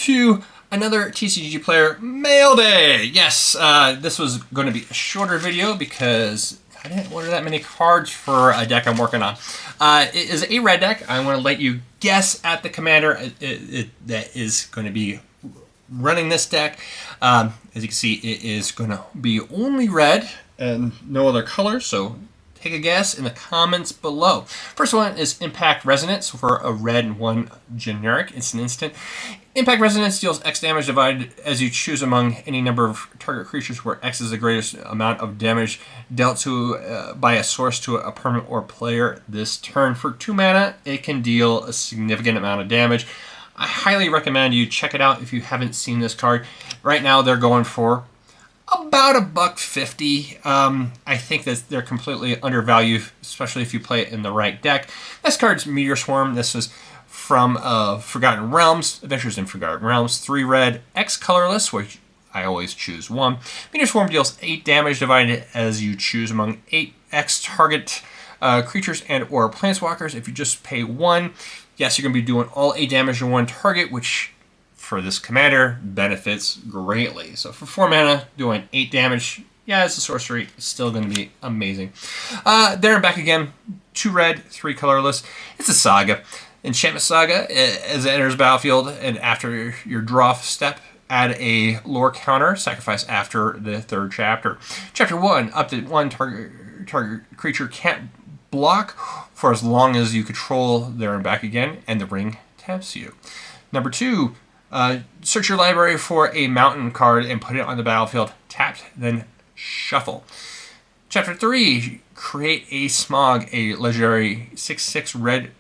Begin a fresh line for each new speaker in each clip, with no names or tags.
to another TCG player mail day. Yes, this was going to be a shorter video because I didn't order that many cards for a deck I'm working on. It is a red deck. I want to let you guess at the commander that is going to be running this deck. As you can see, it is going to be only red and no other color, so take a guess in the comments below. First one is Impact Resonance for a red and one generic. It's an instant. Impact Resonance deals X damage divided as you choose among any number of target creatures where X is the greatest amount of damage dealt to by a source to a permanent or player this turn. For 2 mana, it can deal a significant amount of damage. I highly recommend you check it out if you haven't seen this card. Right now, they're going for about $1.50. I think that they're completely undervalued, especially if you play it in the right deck. This card's Meteor Swarm. This is from Forgotten Realms, Adventures in Forgotten Realms. 3 red, X colorless, which I always choose 1. Meteor Swarm deals 8 damage divided as you choose among 8 X target creatures and or planeswalkers. If you just pay 1, yes, you're going to be doing all 8 damage to 1 target, which for this commander benefits greatly. So for 4 mana, doing 8 damage, yeah, it's a sorcery. It's still going to be amazing. There and back again, 2 red, 3 colorless. It's a saga. Enchantment Saga, as it enters battlefield and after your draw step, add a lore counter, sacrifice after the 3rd chapter. Chapter 1, up to 1 target creature can't block for as long as you control there and back again, and the ring taps you. Number 2, search your library for a mountain card and put it on the battlefield. Tapped, then shuffle. Chapter 3, create a Smog, a legendary 6/6 red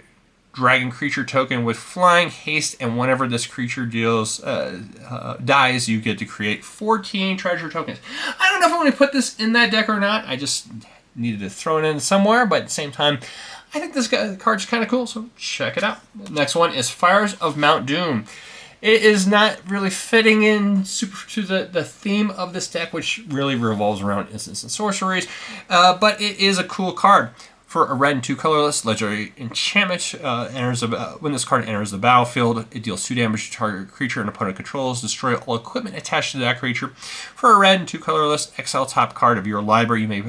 dragon creature token with flying, haste, and whenever this creature dies, you get to create 14 treasure tokens. I don't know if I'm going to put this in that deck or not. I just needed to throw it in somewhere, but at the same time, I think this card's kind of cool, so check it out. Next one is Fires of Mount Doom. It is not really fitting in super to the theme of this deck, which really revolves around instants and sorceries, but it is a cool card. For a red and 2 colorless, legendary enchantment, when this card enters the battlefield, it deals 2 damage to target creature and opponent controls. Destroy all equipment attached to that creature. For a red and 2 colorless, exile top card of your library. You may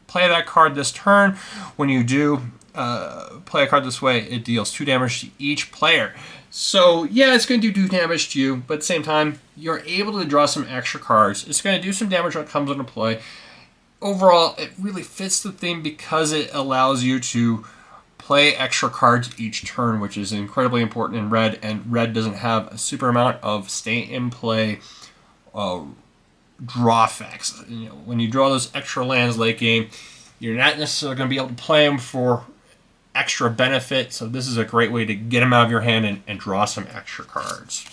play that card this turn. When you do play a card this way, it deals 2 damage to each player. So yeah, it's going to do damage to you, but at the same time, you're able to draw some extra cards. It's going to do some damage when it comes into play. Overall, it really fits the theme because it allows you to play extra cards each turn, which is incredibly important in red, and red doesn't have a super amount of stay-in-play draw effects. You know, when you draw those extra lands late game, you're not necessarily going to be able to play them for extra benefit, so this is a great way to get them out of your hand and draw some extra cards.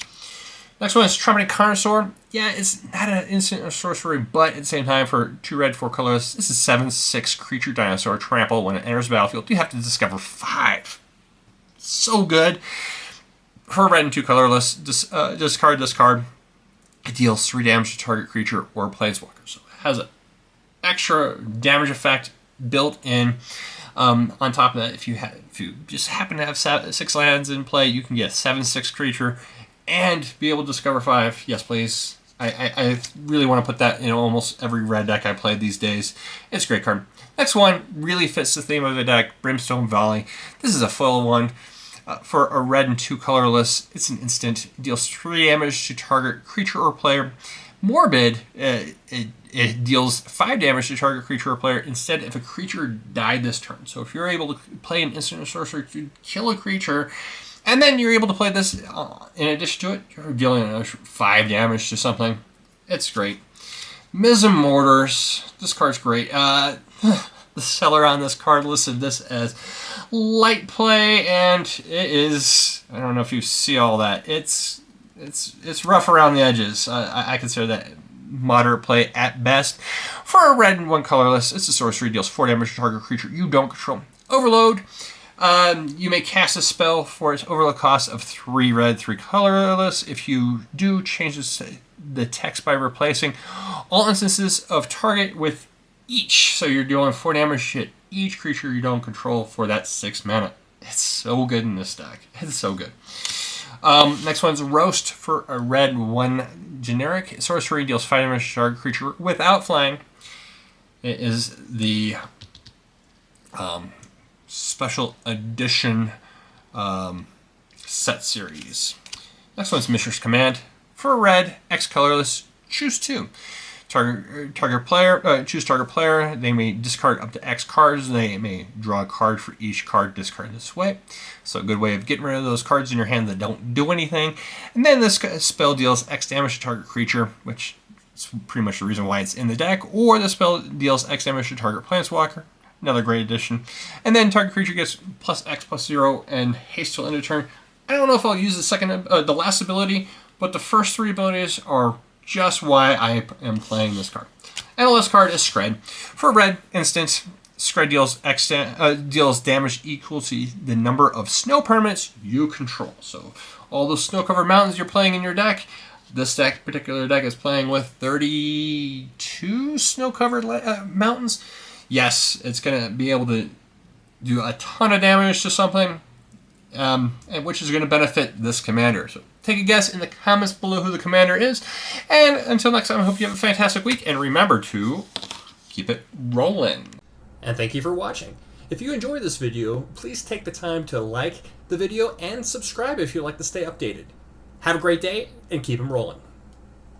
Next one is Trumpeting Connoisseur. Yeah, it's not an instant or sorcery, but at the same time, for 2 red, 4 colors, this is 7/6 creature dinosaur trample. When it enters the battlefield, you have to discover 5. So good. For red and 2 colorless, discard this card. It deals 3 damage to target creature or planeswalker. So it has an extra damage effect built in. On top of that, if you just happen to have 6 lands in play, you can get a 7/6 creature and be able to discover 5. Yes, please. I really want to put that in almost every red deck I play these days. It's a great card. Next one really fits the theme of the deck, Brimstone Valley. This is a foil one. For a red and 2 colorless, it's an instant. It deals 3 damage to target creature or player. Morbid, it deals 5 damage to target creature or player instead if a creature died this turn. So if you're able to play an instant or sorcery to kill a creature, and then you're able to play this in addition to it, you're dealing 5 damage to something. It's great. Mism Mortars. This card's great. The seller on this card listed this as light play, and it is, I don't know if you see all that. It's rough around the edges. I consider that moderate play at best. For a red and 1 colorless, it's a sorcery, deals 4 damage to target creature you don't control. Overload. You may cast a spell for its overload cost of 3 red, 3 colorless. If you do, change the text by replacing all instances of target with each. So you're dealing 4 damage to each creature you don't control for that 6 mana. It's so good in this deck. It's so good. Next one's Roast for a red 1 generic. Sorcery deals 5 damage to target creature without flying. It is the special edition set series. Next one's Mishra's Command. For a red, X colorless, choose 2. Target player, choose target player. They may discard up to X cards. They may draw a card for each card discarded this way. So a good way of getting rid of those cards in your hand that don't do anything. And then this spell deals X damage to target creature, which is pretty much the reason why it's in the deck. Or the spell deals X damage to target planeswalker. Another great addition. And then target creature gets +X+0 and haste till end of turn. I don't know if I'll use the last ability, but the first 3 abilities are just why I am playing this card. And the last card is Scred. For red instant, Scred deals damage equal to the number of snow permanents you control. So all those snow-covered mountains you're playing in your deck, this particular deck is playing with 32 snow-covered mountains. Yes, it's going to be able to do a ton of damage to something, and which is going to benefit this commander. So take a guess in the comments below who the commander is. And until next time, I hope you have a fantastic week. And remember to keep it rolling. And thank you for watching. If you enjoyed this video, please take the time to like the video and subscribe if you'd like to stay updated. Have a great day and keep them rolling.